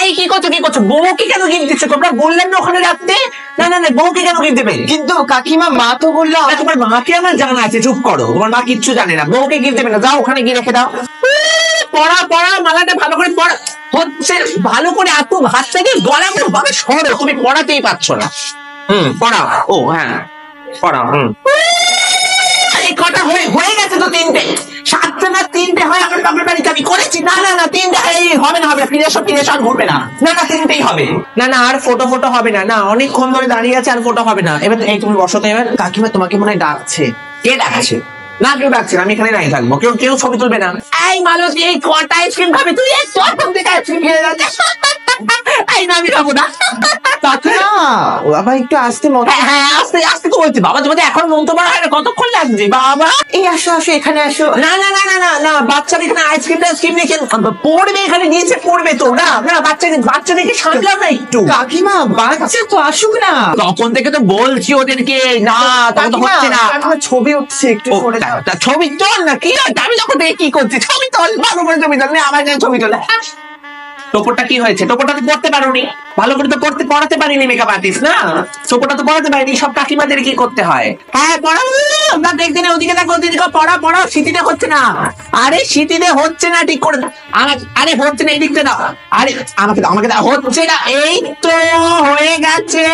এই কি করছো বউকে কেন গিফট দিচ্ছ? তোমরা বললেন না ওখানে রাখতে? না না না, বউকে কেন গিফট দেবে? কিন্তু কাকিমা মা তো বললো। তোমার মাকে আমার জানা আছে, চুপ করো। তোমার মা কিচ্ছু জানে না, বউকে গিফট দেবে না। যাও ওখানে গিয়ে রেখে দাও। পড়া মালাটা ভালো করে পড়া হচ্ছে, ভালো করে এত ভাত থেকে গলা ভাবে সরো, তুমি পড়াতেই পারছো না। পড়াও। ও হ্যাঁ পড়াও। এই কটা হয়ে গেছে তো, তিনটে। সাতটা না তিনটে হয় আমার বাপের বাড়িতে আমি করেছি। না না না, তিনটে হবে না, ফিরে এসো আর ঘুরবে না। না না, তিনটেই হবে। না না, আর ফটো হবে না। না, অনেকক্ষণ ধরে দাঁড়িয়ে আছে, আর ফটো হবে না। এবার এই তুমি বসো তো। এবার কাকিমা তোমাকে মনে হয় ডাকছে। কে ডাকছে? না, কেউ ডাকছে না, আমি এখানে নাই থাকবো। কেউ ছবি তুলবে না। এই মালতী, এই কটা আইসক্রিম খাবে তুই? এই প্রথম থেকে আইসক্রিম খেয়ে যাচ্ছে। এই না, আমি খাবো না। কাকিমা বাবা একটু আসতে হ্যাঁ, আস্তে আস্তে তো বলছি বাবা, তোমাদের এখন মন তো হয় না, কতক্ষণ লাগছে বাবা? এই আসো এখানে আসো। না না না না না না, বাচ্চারা এখানে আইসক্রিম নিয়ে পড়বে, এখানে নিচে পড়বে তো। না না, বাচ্চাদেরকে সামলাও না একটু। কাকিমা বাচ্চা তো আসুক না। তখন থেকে তো বলছি ওদেরকে, না তখন তো হচ্ছে না। ছবি উঠছে, একটু ছবি তোল না। কি আমি যখন থেকে কি করছি? ছবি তোল, ভালো করে ছবি তোল। আমার কাছে ছবি তোলে। টোপরটা কি হয়েছে? টোপরটা তো পড়তে পারোনি ভালো করে, তো পড়াতে পারিনি মেকআপ আর্টিস্ট না। টোপরটা তো পড়াতে পারিনি। সব কাকিমাদের কি করতে হয়? হ্যাঁ পড়া, আমরা দেখছি না। ওদিকে দেখো, ওদিকে পড়া শীতিতে হচ্ছে না। আরে শীতিতে হচ্ছে না, ঠিক করে। আরে হচ্ছে না, এই দিকটা দাও। আরে আমাকে দাও, হচ্ছে না। এই তো হয়ে গেছে।